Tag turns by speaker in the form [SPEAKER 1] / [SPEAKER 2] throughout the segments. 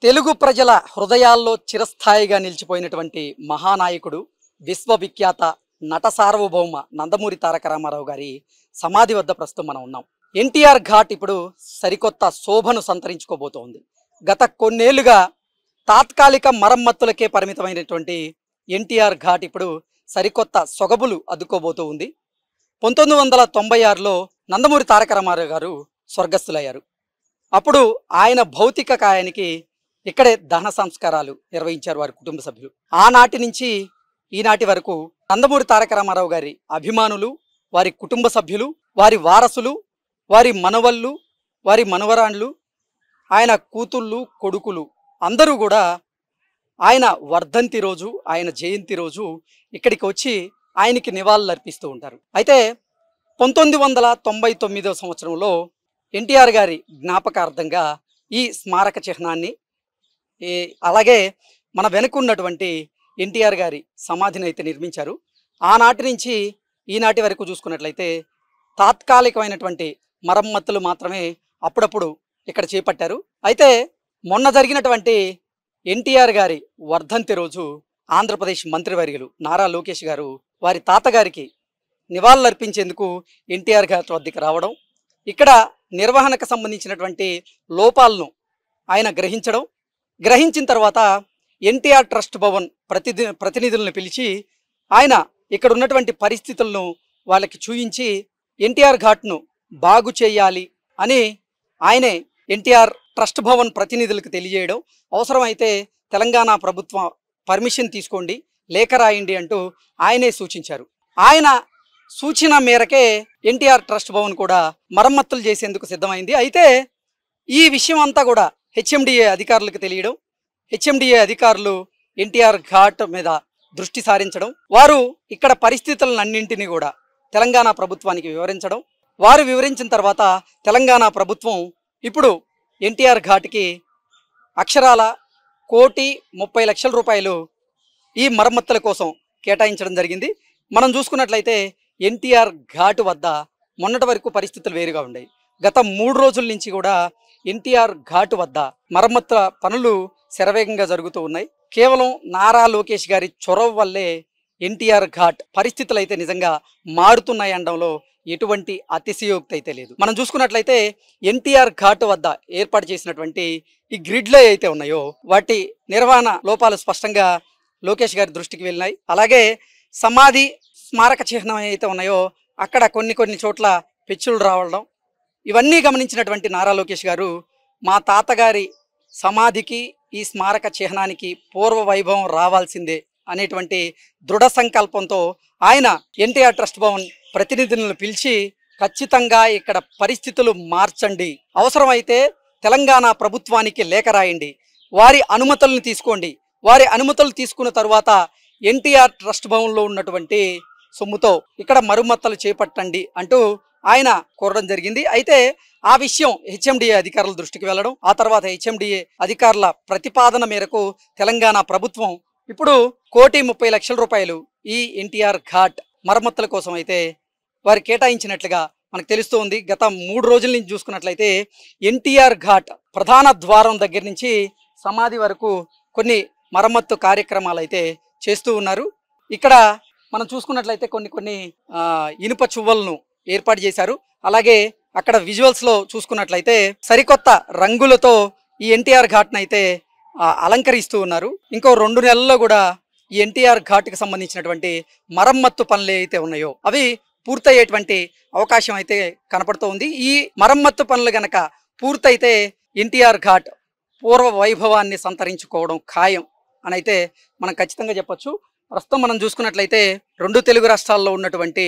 [SPEAKER 1] తెలుగు ప్రజల హృదయాల్లో చిరస్థాయిగా నిలిచిపోయినటువంటి మహానాయకుడు విశ్వవిఖ్యాత నట సార్వభౌమ నందమూరి తారక రామారావు గారి సమాధి వద్ద ప్రస్తుతం మనం ఉన్నాం. ఎన్టీఆర్ ఘాట్ ఇప్పుడు సరికొత్త శోభను సంతరించుకోబోతోంది. గత కొన్నేళ్లుగా తాత్కాలిక మరమ్మతులకే పరిమితమైనటువంటి ఎన్టీఆర్ ఘాట్ ఇప్పుడు సరికొత్త సొగబులు అద్దుకోబోతూ ఉంది. 1996లో నందమూరి తారక రామారావు గారు స్వర్గస్థులయ్యారు. అప్పుడు ఆయన భౌతిక కాయానికి ఇక్కడే దహన సంస్కారాలు నిర్వహించారు వారి కుటుంబ సభ్యులు. ఆనాటి నుంచి ఈనాటి వరకు నందమూరి తారక రామారావు గారి అభిమానులు, వారి కుటుంబ సభ్యులు, వారి వారసులు, వారి మనవళ్ళు, వారి మనవరాండ్లు, ఆయన కూతుళ్ళు, కొడుకులు అందరూ కూడా ఆయన వర్ధంతి రోజు, ఆయన జయంతి రోజు ఇక్కడికి వచ్చి ఆయనకి నివాళులు అర్పిస్తూ ఉంటారు. అయితే 1999వ సంవత్సరంలో ఎన్టీఆర్ గారి జ్ఞాపకార్థంగా ఈ స్మారక చిహ్నాన్ని, అలాగే మన వెనుకున్నటువంటి ఎన్టీఆర్ గారి సమాధిని అయితే నిర్మించారు. ఆనాటి నుంచి ఈనాటి వరకు చూసుకున్నట్లయితే తాత్కాలికమైనటువంటి మరమ్మతులు మాత్రమే అప్పుడప్పుడు ఇక్కడ చేపట్టారు. అయితే మొన్న జరిగినటువంటి ఎన్టీఆర్ గారి వర్ధంతి రోజు ఆంధ్రప్రదేశ్ మంత్రివర్యులు నారా లోకేష్ గారు వారి తాతగారికి నివాళులు అర్పించేందుకు ఎన్టీఆర్ గారి వద్దకు రావడం, ఇక్కడ నిర్వహణకు సంబంధించినటువంటి లోపాలను ఆయన గ్రహించిన తర్వాత ఎన్టీఆర్ ట్రస్ట్ భవన్ ప్రతినిధులను పిలిచి ఆయన ఇక్కడ ఉన్నటువంటి పరిస్థితులను వాళ్ళకి చూయించి ఎన్టీఆర్ ఘాట్ను బాగు చేయాలి అని ఆయనే ఎన్టీఆర్ ట్రస్ట్ భవన్ ప్రతినిధులకు తెలియజేయడం, అవసరమైతే తెలంగాణ ప్రభుత్వం పర్మిషన్ తీసుకోండి, లేఖ రాయండి అంటూ ఆయనే సూచించారు. ఆయన సూచన మేరకే ఎన్టీఆర్ ట్రస్ట్ భవన్ కూడా మరమ్మతులు చేసేందుకు సిద్ధమైంది. అయితే ఈ విషయం అంతా కూడా హెచ్ఎండిఏ అధికారులకు తెలియడం, హెచ్ఎండిఏ అధికారులు ఎన్టీఆర్ ఘాట్ మీద దృష్టి సారించడం, వారు ఇక్కడ పరిస్థితులన్నింటినీ కూడా తెలంగాణ ప్రభుత్వానికి వివరించడం, వారు వివరించిన తర్వాత తెలంగాణ ప్రభుత్వం ఇప్పుడు ఎన్టీఆర్ ఘాట్కి అక్షరాల 1,30,00,000 రూపాయలు ఈ మరమ్మతుల కోసం కేటాయించడం జరిగింది. మనం చూసుకున్నట్లయితే ఎన్టీఆర్ ఘాట్ వద్ద మొన్నటి వరకు పరిస్థితులు వేరుగా ఉన్నాయి. గత 3 రోజుల నుంచి కూడా ఎన్టీఆర్ ఘాట్ వద్ద మరమ్మతుల పనులు శరవేగంగా జరుగుతూ ఉన్నాయి. కేవలం నారా లోకేష్ గారి చొరవ వల్లే ఎన్టీఆర్ ఘాట్ పరిస్థితులు అయితే నిజంగా మారుతున్నాయి అనడంలో ఎటువంటి అతిశయోక్తి అయితే లేదు. మనం చూసుకున్నట్లయితే ఎన్టీఆర్ ఘాట్ వద్ద ఏర్పాటు చేసినటువంటి ఈ గ్రిడ్లు అయితే ఉన్నాయో వాటి నిర్వహణ లోపాలు స్పష్టంగా లోకేష్ గారి దృష్టికి వెళ్ళినాయి. అలాగే సమాధి స్మారక చిహ్నం అయితే ఉన్నాయో అక్కడ కొన్ని చోట్ల పెచ్చులు రావడం, ఇవన్నీ గమనించినటువంటి నారా లోకేష్ గారు మా తాతగారి సమాధికి ఈ స్మారక చిహ్నానికి పూర్వ వైభవం రావాల్సిందే అనేటువంటి దృఢ సంకల్పంతో ఆయన ఎన్టీఆర్ ట్రస్ట్ భవన్ ప్రతినిధులను పిలిచి ఖచ్చితంగా ఇక్కడ పరిస్థితులు మార్చండి, అవసరమైతే తెలంగాణ ప్రభుత్వానికి లేఖ రాయండి, వారి అనుమతులను తీసుకోండి, వారి అనుమతులు తీసుకున్న తరువాత ఎన్టీఆర్ ట్రస్ట్ భవన్లో ఉన్నటువంటి సొమ్ముతో ఇక్కడ మరమ్మతులు చేపట్టండి అంటూ ఆయన కోరడం జరిగింది. అయితే ఆ విషయం హెచ్ఎండిఏ అధికారుల దృష్టికి వెళ్ళడం, ఆ తర్వాత హెచ్ఎండిఏ అధికారుల ప్రతిపాదన మేరకు తెలంగాణ ప్రభుత్వం ఇప్పుడు 1,30,00,000 రూపాయలు ఈ ఎన్టీఆర్ ఘాట్ మరమ్మతుల కోసం అయితే వారు కేటాయించినట్లుగా మనకు తెలుస్తోంది. గత 3 రోజుల నుంచి చూసుకున్నట్లయితే ఎన్టీఆర్ ఘాట్ ప్రధాన ద్వారం దగ్గర నుంచి సమాధి వరకు కొన్ని మరమ్మత్తు కార్యక్రమాలు అయితే చేస్తూ ఉన్నారు. ఇక్కడ మనం చూసుకున్నట్లయితే కొన్ని ఇనుప చువ్వలను ఏర్పాటు చేశారు. అలాగే అక్కడ విజువల్స్లో చూసుకున్నట్లయితే సరికొత్త రంగులతో ఈ ఎన్టీఆర్ ఘాట్ను అయితే అలంకరిస్తూ ఉన్నారు. ఇంకో 2 నెలల్లో కూడా ఈ ఎన్టీఆర్ ఘాట్కి సంబంధించినటువంటి మరమ్మత్తు పనులు అయితే ఉన్నాయో అవి పూర్తయ్యేటువంటి అవకాశం అయితే కనపడుతూ ఉంది. ఈ మరమ్మత్తు పనులు గనక పూర్తయితే ఎన్టీఆర్ ఘాట్ పూర్వ వైభవాన్ని సంతరించుకోవడం ఖాయం అని అయితే మనం ఖచ్చితంగా చెప్పొచ్చు. ప్రస్తుతం మనం చూసుకున్నట్లయితే 2 తెలుగు రాష్ట్రాల్లో ఉన్నటువంటి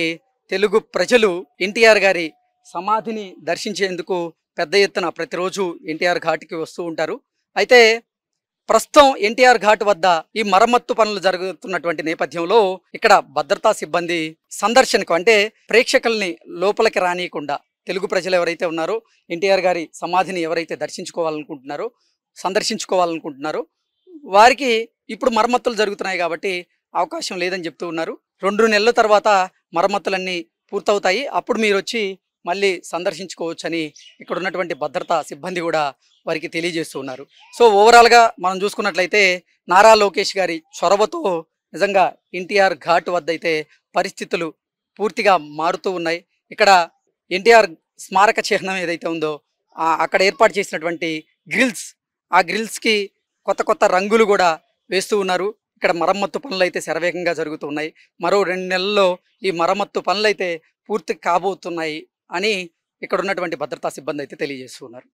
[SPEAKER 1] తెలుగు ప్రజలు ఎన్టీఆర్ గారి సమాధిని దర్శించేందుకు పెద్ద ఎత్తున ప్రతిరోజు ఎన్టీఆర్ ఘాట్కి వస్తూ ఉంటారు. అయితే ప్రస్తుతం ఎన్టీఆర్ ఘాట్ వద్ద ఈ మరమ్మత్తు పనులు జరుగుతున్నటువంటి నేపథ్యంలో ఇక్కడ భద్రతా సిబ్బంది సందర్శనకు, అంటే ప్రేక్షకుల్ని లోపలికి రానియకుండా తెలుగు ప్రజలు ఎవరైతే ఉన్నారో ఎన్టీఆర్ గారి సమాధిని ఎవరైతే సందర్శించుకోవాలనుకుంటున్నారో వారికి ఇప్పుడు మరమ్మతులు జరుగుతున్నాయి కాబట్టి అవకాశం లేదని చెప్తూ ఉన్నారు. 2 నెలల తర్వాత మరమ్మతులన్నీ పూర్తవుతాయి, అప్పుడు మీరు వచ్చి మళ్ళీ సందర్శించుకోవచ్చని ఇక్కడ ఉన్నటువంటి భద్రతా సిబ్బంది కూడా వారికి తెలియజేస్తూ ఉన్నారు. సో ఓవరాల్గా మనం చూసుకున్నట్లయితే నారా లోకేష్ గారి చొరవతో నిజంగా ఎన్టీఆర్ ఘాట్ వద్ద అయితే పరిస్థితులు పూర్తిగా మారుతూ ఉన్నాయి. ఇక్కడ ఎన్టీఆర్ స్మారక చిహ్నం ఏదైతే ఉందో అక్కడ ఏర్పాటు చేసినటువంటి గ్రిల్స్, ఆ గ్రిల్స్కి కొత్త కొత్త రంగులు కూడా వేస్తూ ఉన్నారు. ఇక్కడ మరమ్మత్తు పనులు అయితే శరవేగంగా జరుగుతూ ఉన్నాయి. మరో 2 నెలల్లో ఈ మరమ్మత్తు పనులు అయితే పూర్తి కాబోతున్నాయి అని ఇక్కడ ఉన్నటువంటి భద్రతా సిబ్బంది అయితే తెలియజేస్తున్నారు.